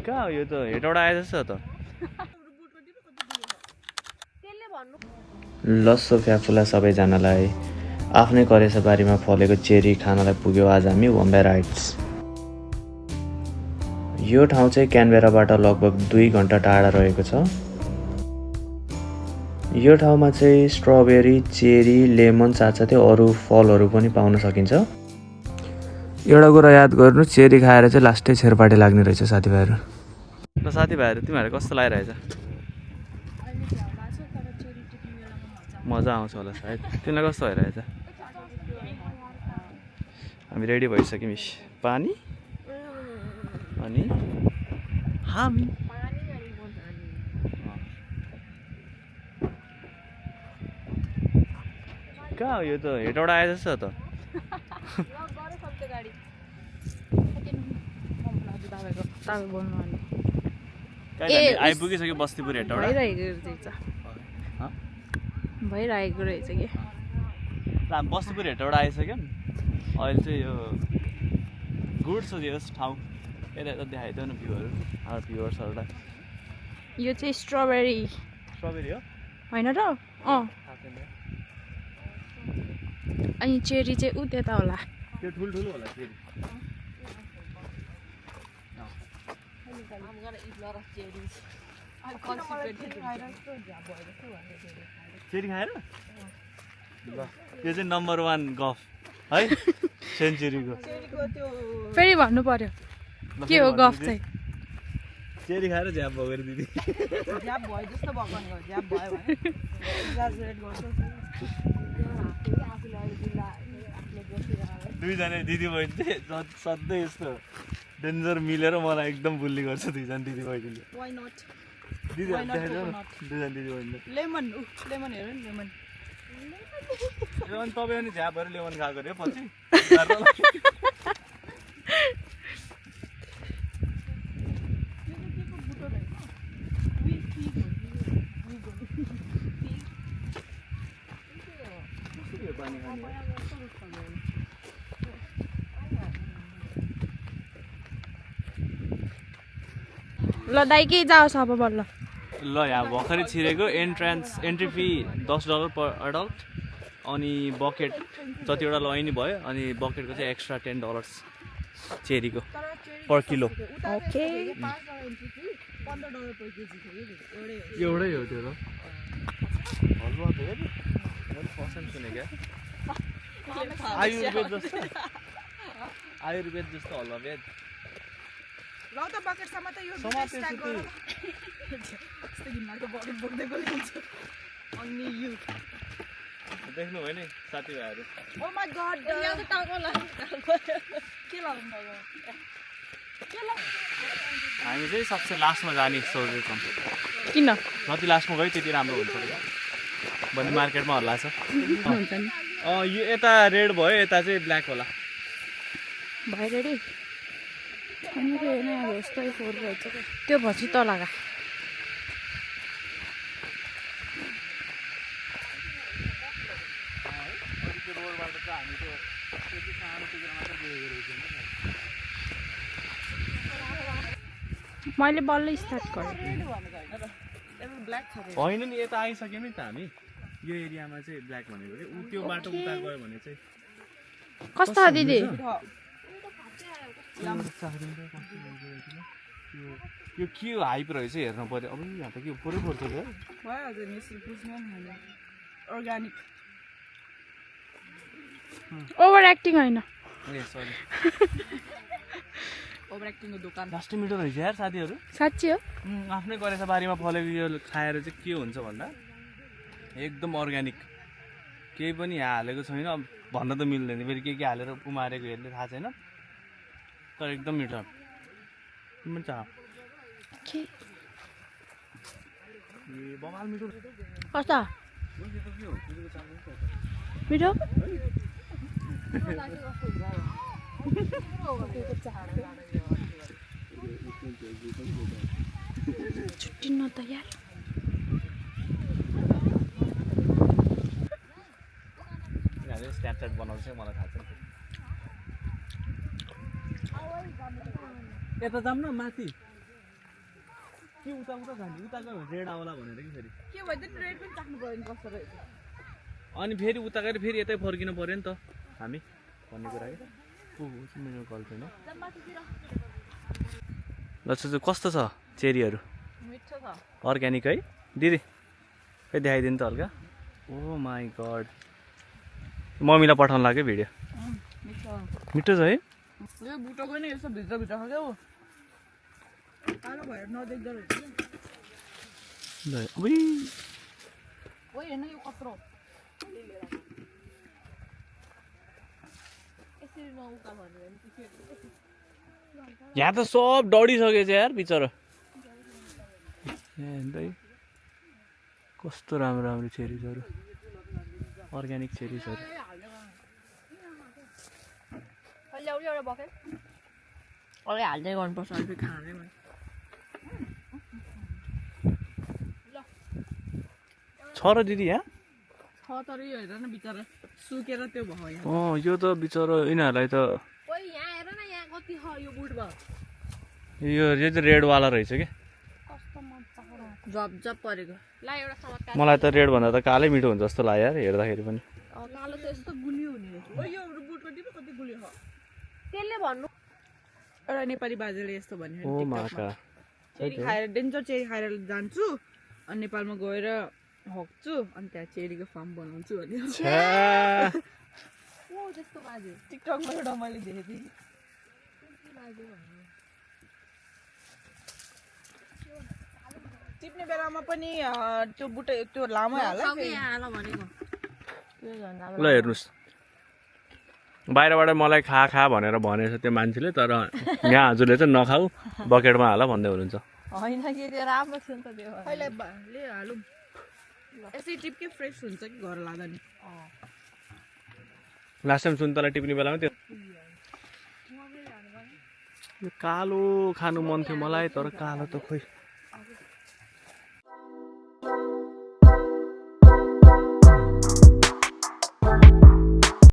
कहाँ हो यो त हेटौडा आए जस्तो त लस्सो फ्याफुला सबैजनालाई आफ्नै करेसाबारीमा फलेको चेरी खानलाई पुग्यो आज हामी वम्बे राइड्स। यो ठाउँ चाहिँ क्यानबेराबाट लगभग 2 घण्टा टाढा रहेको छ। यो ठाउँमा चाहिँ स्ट्रबेरी, चेरी, लेमन साथसाथै अरू फलहरू पनि पाउन सकिन्छ। एउटा कुरा याद गर्नु, चेरी खाएर चाहिँ लास्टै छेरपाटी लाग्ने रहेछ साथीभाइहरू। र साथीभाइहरू तिमीहरू कस्तो लागिरहेछ? मजा आउँछ होला सायद। तिमीलाई कस्तो भइरहेछ? हामी रेडी भइसक्यौँ। पानी अनि हामी कहाँ हो यो त हेटौडा आए जस्तो त आइपुगिसक्यो बस्तीपुर हेटौडा भइरहेको रहेछ कि बस्तीपुर हेटौडा आइसक्यो। अहिले चाहिँ यो गुड छ यस ठाउँ। यता यता देखाइदियो न भ्यूहरू हाम्रो भ्युवर्सहरूलाई। यो चाहिँ स्ट्रबेरी हो होइन र? अनि चेरी चाहिँ उ त्यता होला। त्यो ठुल्ठुलो होला चेरी। चेरी खाएर ल यो चाहिँ नम्बर 1 गफ है सेन्चुरीको। फेरि भन्नु पर्यो के हो गफ चाहिँ? चेरी खाएर झ्याप भगेर दिदी झ्याप भयो जस्तो भएको नि हो। झ्याप भयो भने एक्जाजरेट गर्छु। दुईजना दिदी बहिनी चाहिँ सधैँ यस्तो डेन्जर मिलेर मलाई एकदम बुल्ली गर्छ दुईजना दिदी बहिनीले। वाइ नट दुईजना दिदी बहिनीले लेमन लेमन हेर नि लेमन। अनि तपाईँ पनि झ्याप भएर लेमन खाएको अरे पछि ल दाइ के जाओस् अब बल्ल। ल यहाँ भर्खरै छिरेको एन्ट्री फी $10 पर एडल्ट। अनि बकेट जतिवटा लय नि भयो। अनि बकेटको चाहिँ एक्स्ट्रा $10 चेरीको पर किलो। ओके एउटै हो त्यो त हलुवा त हेर्नु मैले फर्स्ट टाइम सुने क्या। आयुर्वेद जस्तो हलुवा बेद ल त बकेटसम्म त यो स्ट्याक गर। यस्तो घिनलाग्दो बकेट बोक्दै गइन्छ। अनि यु देख्नु भयो नि साथीभाइहरू। ओ माय गॉड यहाँ त टाको लाग्यो। के लाग्नु भयो? हामी चाहिँ सबसे लास्टमा जाने सोचेछौँ। किन? जति लास्टमा गयो त्यति राम्रो हुन्छ भन्ने मार्केटमा हल्ला छ। यो यता रेड भयो, यता चाहिँ ब्ल्याक होला। भयो रेडी? त्यो पछि त लगा। मैले बल्ल स्टार्ट गरेँ। होइन नि यता आइसक्यौँ नि त हामी। यो एरियामा चाहिँ ब्ल्याक भनेको कि त्यो बाटो उता गयो भने चाहिँ कस्तो हो दिदी? यो के हाइप रहेछ हेर्नु पर्यो। अब यहाँ त के पुरै पर्छ त भइहाल्छ नि यसरी बुझ्नु नि हैन। अर्गानिक ओभर एक्टिङ होइन। ए सरी ओभर एक्टिङको दोकान। लास्टै मिठो रहेछ यार साथीहरू। साँच्ची हो? आफ्नै करेसा बारीमा फलेको यो खाएर चाहिँ के हुन्छ भन्दा एकदम अर्ग्यानिक। केही पनि यहाँ हालेको छैन। अब भन्न त मिल्दैन, फेरि के हालेर उमारेको हेर्ने थाहा छैन। तर एकदम मिठो पनि छ। बवाल मिठो। कस्तो मिठो? छुट्टिन्न त यार। स्न्यापच्याट बनाउँछ मलाई थाहा छ। यता जाऊँ न माथि के उता उता जाने उता गयो भने रेड आउला भनेर कि फेरि के भयो त रेड पनि चाख्नु पर्यो नि कस्तो रहेछ अनि फेरि उता गएर फेरि यतै फर्किनु पर्यो नि त हामी भन्ने कुरा के मेरो गर्लफ्रेन्ड हो ल चाहिँ कस्तो छ चेरीहरू मिठो छ अर्ग्यानिक है दिदी खै देखाइदिनु त हल्का ओ माई गड मम्मीलाई पठाउनु लाग्यो भिडियो मिठो मिठो छ है यो बुटोको नि यसो भित्र छ क्या कालो भएर नदेख्दो रहेछ उही ओइ हेर्न यो कत्रो यसरी नउका भन्यो भने यहाँ त सब डढिसकेछ यार बिचरा कस्तो राम्रो राम्रो चेरिजहरू अर्ग्यानिक चेरिजहरू ल्याउनु एउटा बकेट अरे हाल्दै गर्नुपर्छ अहिले खाँदै छ र दिदी यहाँ छ तर यो हेर न बिचरा सुकेर त्यो भयो यहाँ यो त बिचरा यिनीहरूलाई त ओइ यहाँ हेर न यहाँ कति छ यो बुटमा यो चाहिँ रेडवाला रहेछ कि कस्तो मजाको झपझप परेको ल एउटा समाचार मलाई त रेड भन्दा त कालै मिठो हुन्छ जस्तो लाग्यो यार हेर्दाखेरि पनि कालो त यस्तो गुलियो हुने रहेछ ओ यो बुटमा दिनु कति गुलियो छ त्यसले भन्नु एउटा नेपाली बाजेले यस्तो भन्यो ओ माका चेरी खाएर डेन्जर चेरी खाएर जान्छु अनि नेपालमा गएर हक्छु अनि त्यहाँ चेरीको फार्म बनाउँछु भन्यो ओ त्यस्तो बाजे टिकटकमा एउटा मैले देखेको थिएँ टिप्ने बेलामा पनि त्यो बुटे त्यो लामो हाल भनेको ल हेर्नुहोस् बाहिरबाट मलाई खा भनेर भनेछ त्यो मान्छेले तर यहाँ हजुरले चाहिँ नखाऊ बकेटमा हाल भन्दै हुनुहुन्छ होइन कि त्यो राम्रो थियो नि त त्यो अहिले हालौँ यसै टिप्के फ्रेस हुन्छ कि घर लाँदा नि लास्ट टाइम सुन्तला टिप्ने बेलामा त्यो यो कालो खानु मन थियो मलाई तर कालो त खोइ